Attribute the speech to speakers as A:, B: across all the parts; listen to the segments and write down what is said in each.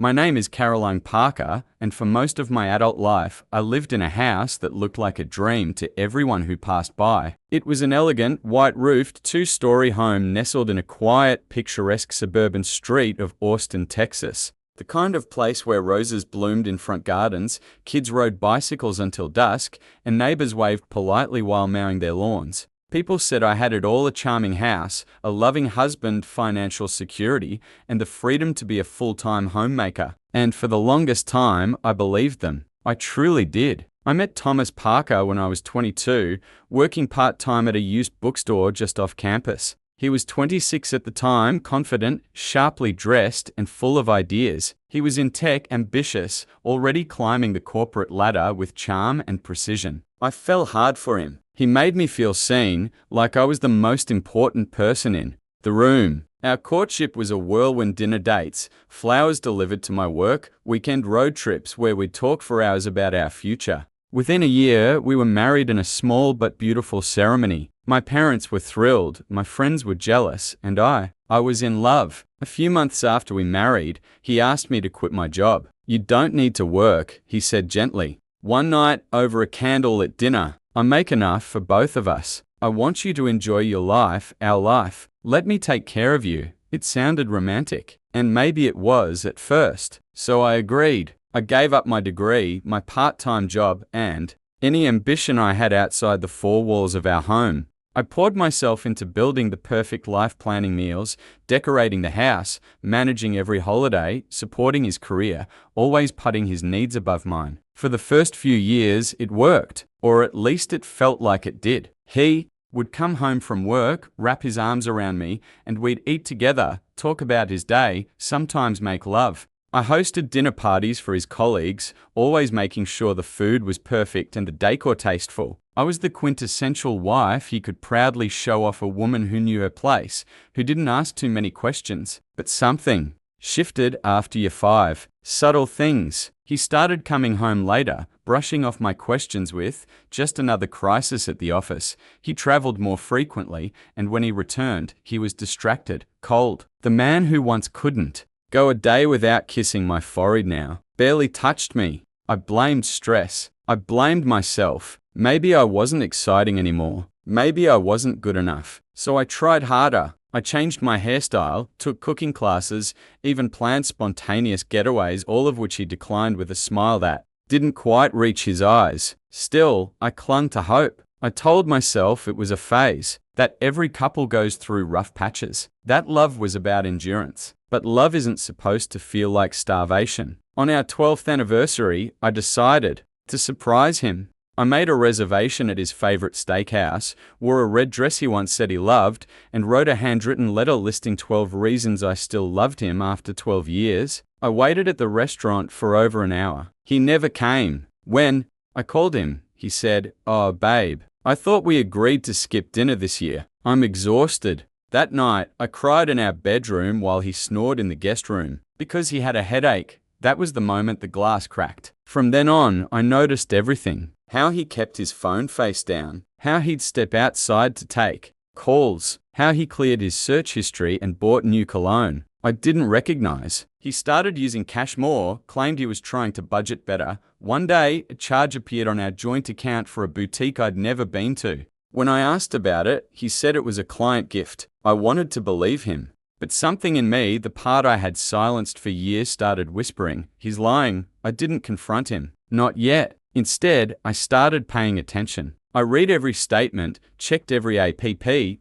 A: My name is Caroline Parker, and for most of my adult life, I lived in a house that looked like a dream to everyone who passed by. It was an elegant, white-roofed, two-story home nestled in a quiet, picturesque suburban street of Austin, Texas. The kind of place where roses bloomed in front gardens, kids rode bicycles until dusk, and neighbors waved politely while mowing their lawns. People said I had it all: a charming house, a loving husband, financial security, and the freedom to be a full-time homemaker. And for the longest time, I believed them. I truly did. I met Thomas Parker when I was 22, working part-time at a used bookstore just off campus. He was 26 at the time, confident, sharply dressed, and full of ideas. He was in tech, ambitious, already climbing the corporate ladder with charm and precision. I fell hard for him. He made me feel seen, like I was the most important person in the room. Our courtship was a whirlwind: dinner dates, flowers delivered to my work, weekend road trips where we'd talk for hours about our future. Within a year, we were married in a small but beautiful ceremony. My parents were thrilled, my friends were jealous, and I was in love. A few months after we married, he asked me to quit my job. "You don't need to work," he said gently. One night, over a candlelit dinner, "I make enough for both of us. I want you to enjoy your life, our life. Let me take care of you." It sounded romantic, and maybe it was at first. So I agreed. I gave up my degree, my part-time job, and any ambition I had outside the four walls of our home. I poured myself into building the perfect life, planning meals, decorating the house, managing every holiday, supporting his career, always putting his needs above mine. For the first few years, it worked, or at least it felt like it did. He would come home from work, wrap his arms around me, and we'd eat together, talk about his day, sometimes make love. I hosted dinner parties for his colleagues, always making sure the food was perfect and the decor tasteful. I was the quintessential wife he could proudly show off, a woman who knew her place, who didn't ask too many questions. But something shifted after year 5. Subtle things. He started coming home later, brushing off my questions with just another crisis at the office. He traveled more frequently, and when he returned, he was distracted, cold. The man who once couldn't go a day without kissing my forehead now barely touched me. I blamed stress. I blamed myself. Maybe I wasn't exciting anymore. Maybe I wasn't good enough. So I tried harder. I changed my hairstyle, took cooking classes, even planned spontaneous getaways, all of which he declined with a smile that didn't quite reach his eyes. Still, I clung to hope. I told myself it was a phase, that every couple goes through rough patches, that love was about endurance. But love isn't supposed to feel like starvation. On our 12th anniversary, I decided to surprise him. I made a reservation at his favorite steakhouse, wore a red dress he once said he loved, and wrote a handwritten letter listing 12 reasons I still loved him after 12 years. I waited at the restaurant for over an hour. He never came. When I called him, he said, "Oh, babe, I thought we agreed to skip dinner this year. I'm exhausted." That night, I cried in our bedroom while he snored in the guest room. Because he had a headache. That was the moment the glass cracked. From then on, I noticed everything. How he kept his phone face down. How he'd step outside to take calls. How he cleared his search history and bought new cologne I didn't recognize. He started using cash more, claimed he was trying to budget better. One day, a charge appeared on our joint account for a boutique I'd never been to. When I asked about it, he said it was a client gift. I wanted to believe him. But something in me, the part I had silenced for years, started whispering, "He's lying." I didn't confront him. Not yet. Instead, I started paying attention. I read every statement, checked every app,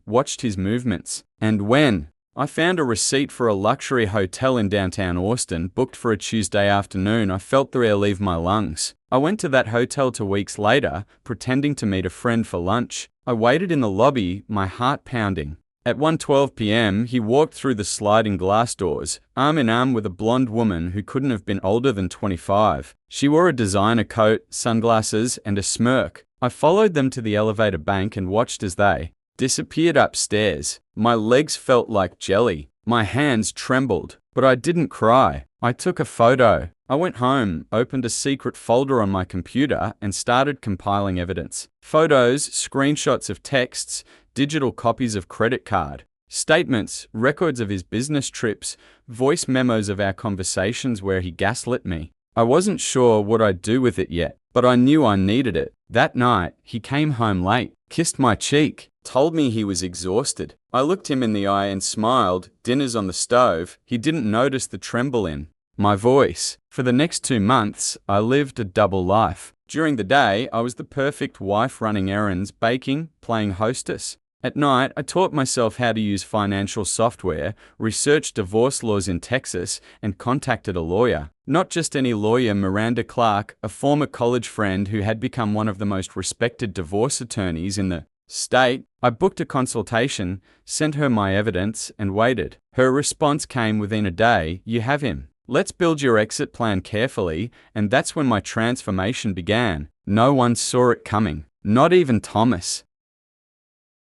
A: watched his movements. And when I found a receipt for a luxury hotel in downtown Austin, booked for a Tuesday afternoon, I felt the air leave my lungs. I went to that hotel 2 weeks later, pretending to meet a friend for lunch. I waited in the lobby, my heart pounding. At 1:12 p.m., he walked through the sliding glass doors, arm in arm with a blonde woman who couldn't have been older than 25. She wore a designer coat, sunglasses, and a smirk. I followed them to the elevator bank and watched as they disappeared upstairs. My legs felt like jelly. My hands trembled, but I didn't cry. I took a photo. I went home, opened a secret folder on my computer, and started compiling evidence. Photos, screenshots of texts, digital copies of credit card Statements, records of his business trips, voice memos of our conversations where he gaslit me. I wasn't sure what I'd do with it yet, but I knew I needed it. That night, he came home late, kissed my cheek, told me he was exhausted. I looked him in the eye and smiled. Dinner's on the stove. He didn't notice the tremble in my voice. For the next 2 months, I lived a double life. During the day, I was the perfect wife running errands, baking, playing hostess. At night, I taught myself how to use financial software, researched divorce laws in Texas, and contacted a lawyer. Not just any lawyer, Miranda Clark, a former college friend who had become one of the most respected divorce attorneys in the state. I booked a consultation, sent her my evidence, and waited. Her response came within a day: "You have him. Let's build your exit plan carefully," and that's when my transformation began. No one saw it coming, not even Thomas.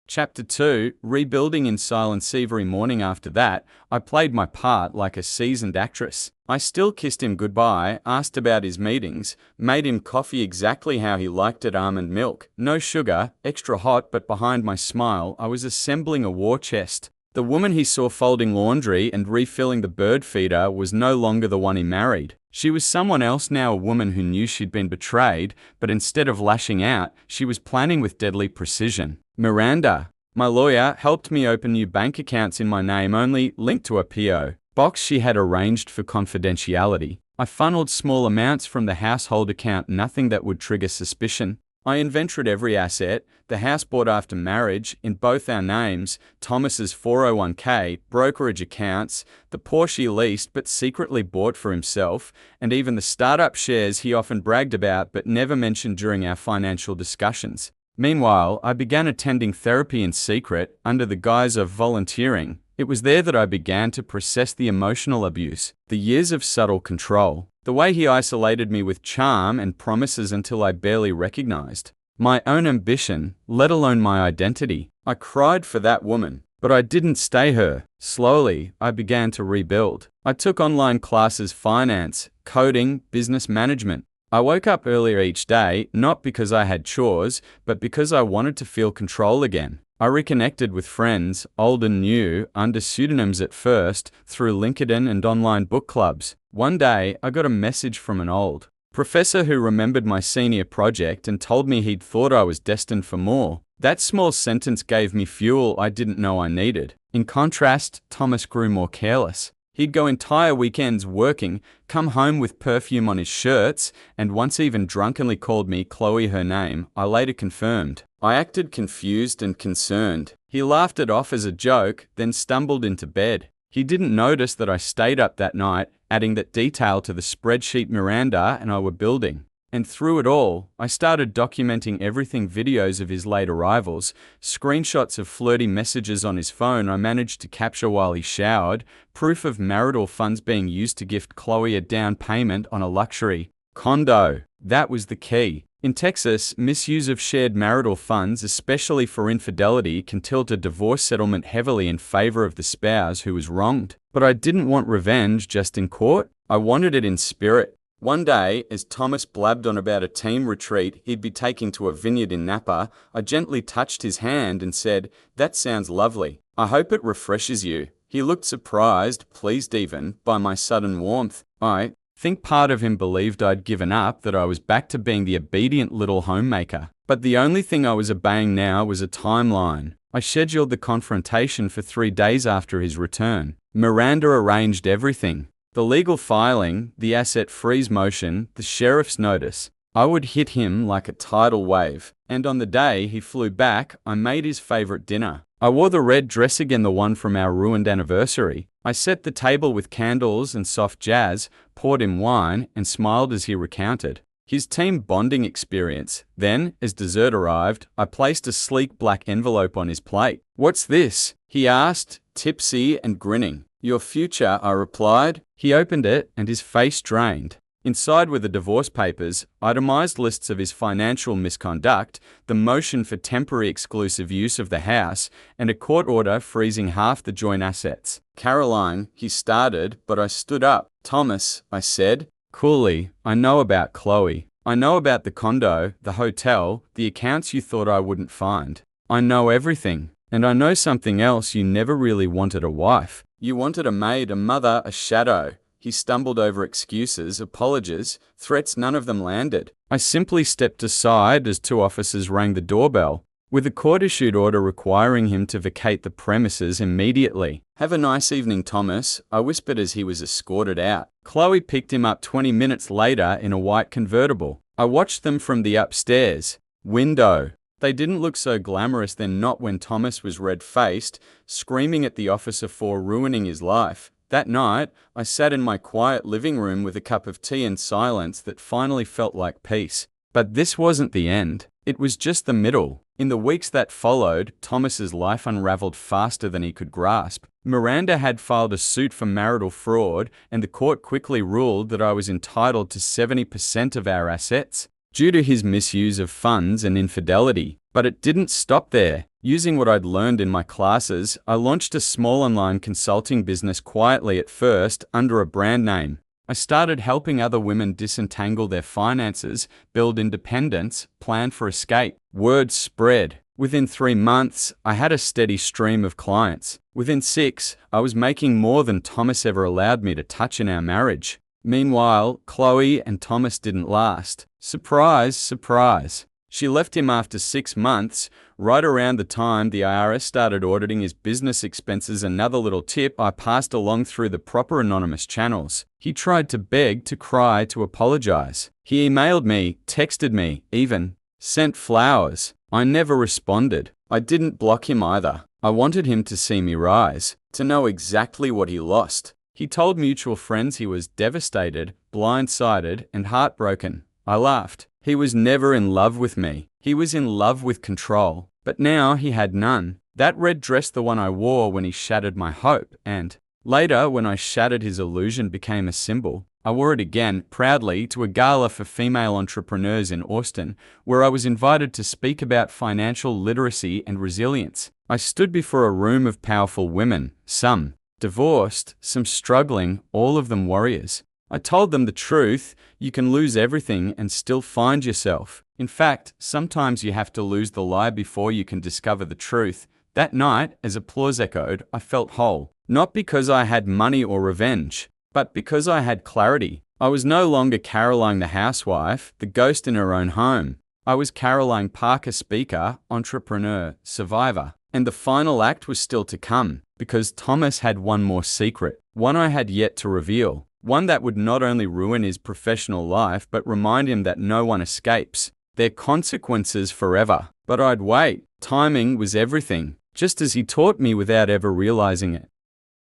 A: Chapter 2, Rebuilding in Silence. Every morning after that, I played my part like a seasoned actress. I still kissed him goodbye, asked about his meetings, made him coffee exactly how he liked it, almond milk, no sugar, extra hot, but behind my smile, I was assembling a war chest. The woman he saw folding laundry and refilling the bird feeder was no longer the one he married. She was someone else now, a woman who knew she'd been betrayed, but instead of lashing out, she was planning with deadly precision. Miranda, my lawyer, helped me open new bank accounts in my name only, linked to a P.O. box she had arranged for confidentiality. I funneled small amounts from the household account, nothing that would trigger suspicion. I inventoried every asset, the house bought after marriage, in both our names, Thomas's 401k, brokerage accounts, the Porsche he leased but secretly bought for himself, and even the startup shares he often bragged about but never mentioned during our financial discussions. Meanwhile, I began attending therapy in secret, under the guise of volunteering. It was there that I began to process the emotional abuse, the years of subtle control, the way he isolated me with charm and promises until I barely recognized my own ambition, let alone my identity. I cried for that woman, but I didn't stay her. Slowly, I began to rebuild. I took online classes, finance, coding, business management. I woke up earlier each day, not because I had chores, but because I wanted to feel control again. I reconnected with friends, old and new, under pseudonyms at first, through LinkedIn and online book clubs. One day, I got a message from an old professor who remembered my senior project and told me he'd thought I was destined for more. That small sentence gave me fuel I didn't know I needed. In contrast, Thomas grew more careless. He'd go entire weekends working, come home with perfume on his shirts, and once even drunkenly called me Chloe, her name. I later confirmed. I acted confused and concerned. He laughed it off as a joke, then stumbled into bed. He didn't notice that I stayed up that night, adding that detail to the spreadsheet Miranda and I were building. And through it all, I started documenting everything: videos of his late arrivals, screenshots of flirty messages on his phone I managed to capture while he showered, proof of marital funds being used to gift Chloe a down payment on a luxury condo. That was the key. In Texas, misuse of shared marital funds, especially for infidelity, can tilt a divorce settlement heavily in favor of the spouse who was wronged. But I didn't want revenge just in court. I wanted it in spirit. One day, as Thomas blabbed on about a team retreat he'd be taking to a vineyard in Napa, I gently touched his hand and said, "That sounds lovely. I hope it refreshes you." He looked surprised, pleased even, by my sudden warmth. I think part of him believed I'd given up, that I was back to being the obedient little homemaker. But the only thing I was obeying now was a timeline. I scheduled the confrontation for 3 days after his return. Miranda arranged everything. The legal filing, the asset freeze motion, the sheriff's notice. I would hit him like a tidal wave. And on the day he flew back, I made his favorite dinner. I wore the red dress again, the one from our ruined anniversary. I set the table with candles and soft jazz, poured him wine, and smiled as he recounted his team bonding experience. Then, as dessert arrived, I placed a sleek black envelope on his plate. "What's this?" he asked, tipsy and grinning. "Your future," I replied. He opened it, and his face drained. Inside were the divorce papers, itemized lists of his financial misconduct, the motion for temporary exclusive use of the house, and a court order freezing half the joint assets. "Caroline," he started, but I stood up. "Thomas," I said coolly, "I know about Chloe. I know about the condo, the hotel, the accounts you thought I wouldn't find. I know everything." And I know something else: you never really wanted a wife. You wanted a maid, a mother, a shadow. He stumbled over excuses, apologies, threats. None of them landed. I simply stepped aside as two officers rang the doorbell, with a court-issued order requiring him to vacate the premises immediately. "Have a nice evening, Thomas," I whispered as he was escorted out. Chloe picked him up 20 minutes later in a white convertible. I watched them from the upstairs window. They didn't look so glamorous then, not when Thomas was red-faced, screaming at the officer for ruining his life. That night, I sat in my quiet living room with a cup of tea in silence that finally felt like peace. But this wasn't the end. It was just the middle. In the weeks that followed, Thomas's life unraveled faster than he could grasp. Miranda had filed a suit for marital fraud, and the court quickly ruled that I was entitled to 70% of our assets due to his misuse of funds and infidelity. But it didn't stop there. Using what I'd learned in my classes, I launched a small online consulting business quietly at first under a brand name. I started helping other women disentangle their finances, build independence, plan for escape. Word spread. Within 3 months, I had a steady stream of clients. Within 6, I was making more than Thomas ever allowed me to touch in our marriage. Meanwhile, Chloe and Thomas didn't last. Surprise, surprise. She left him after 6 months, right around the time the IRS started auditing his business expenses. Another little tip I passed along through the proper anonymous channels. He tried to beg, to cry, to apologize. He emailed me, texted me, even sent flowers. I never responded. I didn't block him either. I wanted him to see me rise, to know exactly what he lost. He told mutual friends he was devastated, blindsided, and heartbroken. I laughed. He was never in love with me. He was in love with control. But now he had none. That red dress, the one I wore when he shattered my hope, and later when I shattered his illusion, became a symbol. I wore it again, proudly, to a gala for female entrepreneurs in Austin, where I was invited to speak about financial literacy and resilience. I stood before a room of powerful women, some divorced, some struggling, all of them warriors. I told them the truth: you can lose everything and still find yourself. In fact, sometimes you have to lose the lie before you can discover the truth. That night, as applause echoed, I felt whole. Not because I had money or revenge, but because I had clarity. I was no longer Caroline the housewife, the ghost in her own home. I was Caroline Parker, speaker, entrepreneur, survivor. And the final act was still to come, because Thomas had one more secret, one I had yet to reveal. One that would not only ruin his professional life, but remind him that no one escapes their consequences forever. But I'd wait. Timing was everything, just as he taught me without ever realizing it.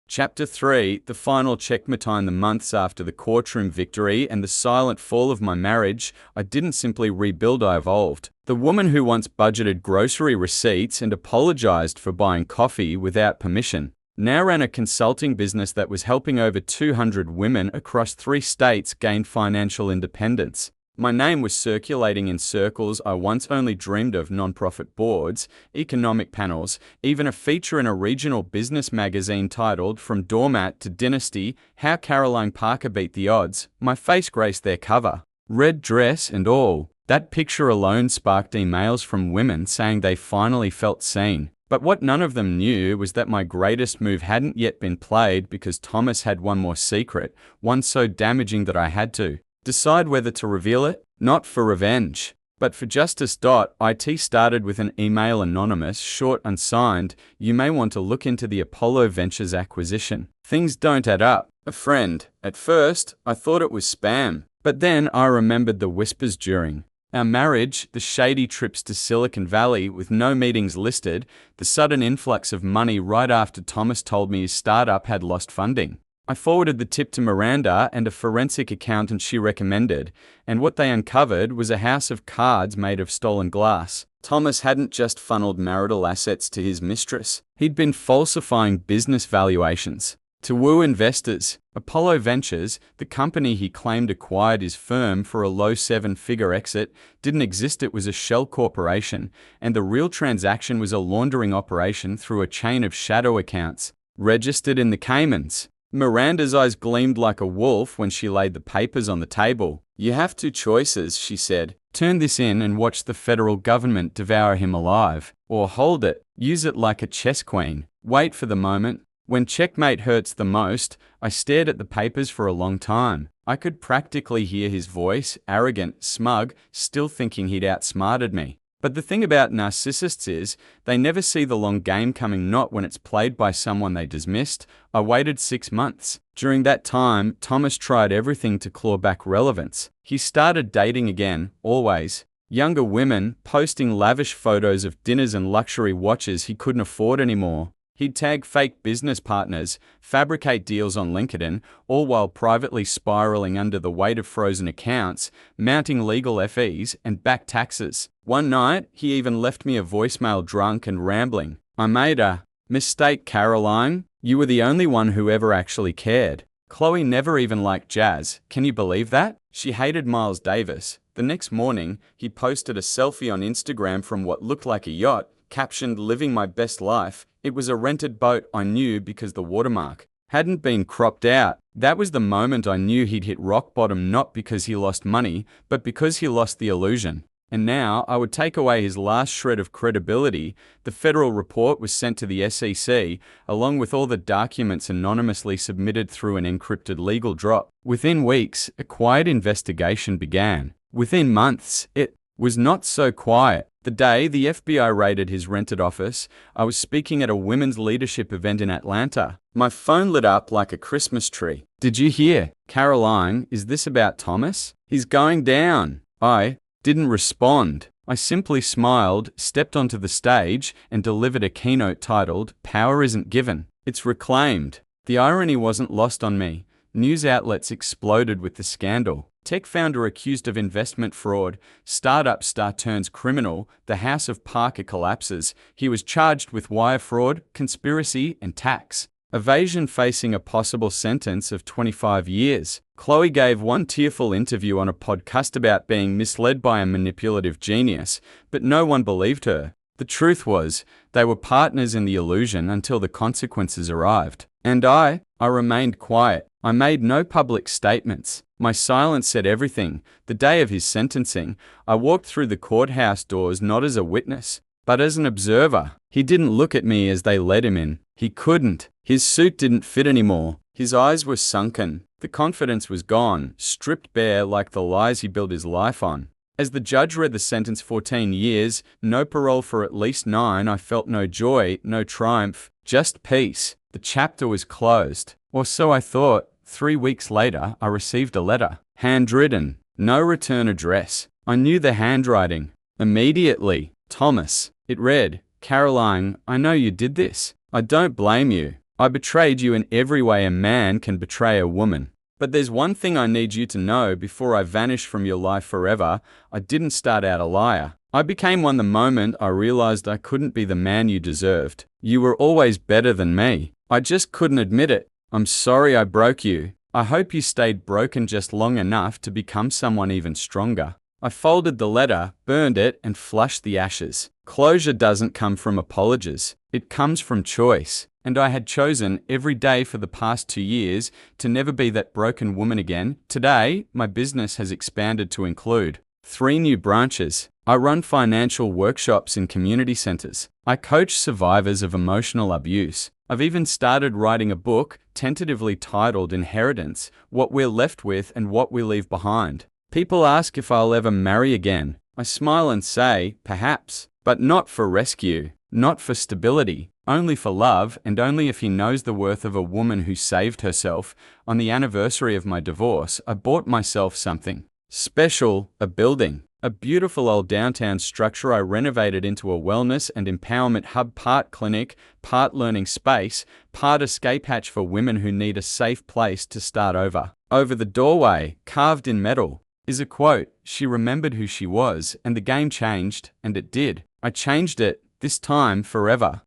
A: Chapter 3, the final checkmate. In the months after the courtroom victory and the silent fall of my marriage, I didn't simply rebuild, I evolved. The woman who once budgeted grocery receipts and apologized for buying coffee without permission now ran a consulting business that was helping over 200 women across 3 states gain financial independence. My name was circulating in circles I once only dreamed of: nonprofit boards, economic panels, even a feature in a regional business magazine titled "From Doormat to Dynasty: How Caroline Parker Beat the Odds." My face graced their cover, red dress and all. That picture alone sparked emails from women saying they finally felt seen. But what none of them knew was that my greatest move hadn't yet been played, because Thomas had one more secret, one so damaging that I had to decide whether to reveal it, not for revenge, but for justice. It started with an email, anonymous, short, unsigned: "You may want to look into the Apollo Ventures acquisition. Things don't add up. A friend." At first, I thought it was spam, but then I remembered the whispers during our marriage, the shady trips to Silicon Valley with no meetings listed, the sudden influx of money right after Thomas told me his startup had lost funding. I forwarded the tip to Miranda and a forensic accountant she recommended, and what they uncovered was a house of cards made of stolen glass. Thomas hadn't just funneled marital assets to his mistress. He'd been falsifying business valuations to woo investors. Apollo Ventures, the company he claimed acquired his firm for a low 7-figure exit, didn't exist. It was a shell corporation, and the real transaction was a laundering operation through a chain of shadow accounts registered in the Caymans. Miranda's eyes gleamed like a wolf when she laid the papers on the table. "You have 2 choices," she said. "Turn this in and watch the federal government devour him alive, or hold it. Use it like a chess queen. Wait for the moment. When checkmate hurts the most, I stared at the papers for a long time. I could practically hear his voice, arrogant, smug, still thinking he'd outsmarted me. But the thing about narcissists is, they never see the long game coming, not when it's played by someone they dismissed. I waited 6 months. During that time, Thomas tried everything to claw back relevance. He started dating again, always. Younger women, posting lavish photos of dinners and luxury watches he couldn't afford anymore. He'd tag fake business partners, fabricate deals on LinkedIn, all while privately spiraling under the weight of frozen accounts, mounting legal fees, and back taxes. One night, he even left me a voicemail drunk and rambling. I made a mistake, Caroline. You were the only one who ever actually cared. Chloe never even liked jazz. Can you believe that? She hated Miles Davis. The next morning, he posted a selfie on Instagram from what looked like a yacht, captioned "Living my best life." It was a rented boat, I knew, because the watermark hadn't been cropped out. That was the moment I knew he'd hit rock bottom, not because he lost money, but because he lost the illusion. And now I would take away his last shred of credibility. The federal report was sent to the SEC, along with all the documents anonymously submitted through an encrypted legal drop. Within weeks, a quiet investigation began. Within months, it was not so quiet. The day the FBI raided his rented office, I was speaking at a women's leadership event in Atlanta. My phone lit up like a Christmas tree. Did you hear? Caroline, is this about Thomas? He's going down. I didn't respond. I simply smiled, stepped onto the stage, and delivered a keynote titled, "Power Isn't Given, It's Reclaimed." The irony wasn't lost on me. News outlets exploded with the scandal. Tech founder accused of investment fraud, startup star turns criminal, the House of Parker collapses. He was charged with wire fraud, conspiracy, and tax evasion, facing a possible sentence of 25 years. Chloe gave one tearful interview on a podcast about being misled by a manipulative genius, but no one believed her. The truth was, they were partners in the illusion until the consequences arrived. And I remained quiet. I made no public statements. My silence said everything. The day of his sentencing, I walked through the courthouse doors not as a witness, but as an observer. He didn't look at me as they led him in. He couldn't. His suit didn't fit anymore. His eyes were sunken. The confidence was gone, stripped bare like the lies he built his life on. As the judge read the sentence, 14 years, no parole for at least 9, I felt no joy, no triumph, just peace. The chapter was closed. Or so I thought. 3 weeks later, I received a letter. Handwritten. No return address. I knew the handwriting. Immediately. Thomas. It read, "Caroline, I know you did this. I don't blame you. I betrayed you in every way a man can betray a woman. But there's one thing I need you to know before I vanish from your life forever. I didn't start out a liar. I became one the moment I realized I couldn't be the man you deserved. You were always better than me. I just couldn't admit it. I'm sorry I broke you. I hope you stayed broken just long enough to become someone even stronger." I folded the letter, burned it, and flushed the ashes. Closure doesn't come from apologies. It comes from choice. And I had chosen every day for the past 2 years to never be that broken woman again. Today, my business has expanded to include 3 new branches. I run financial workshops in community centers. I coach survivors of emotional abuse. I've even started writing a book, tentatively titled Inheritance: What We're Left With and What We Leave Behind. People ask if I'll ever marry again. I smile and say, perhaps, but not for rescue, not for stability, only for love, and only if he knows the worth of a woman who saved herself. On the anniversary of my divorce, I bought myself something special, a building. A beautiful old downtown structure I renovated into a wellness and empowerment hub, part clinic, part learning space, part escape hatch for women who need a safe place to start over. Over the doorway, carved in metal, is a quote. She remembered who she was, and the game changed, and it did. I changed it, this time forever.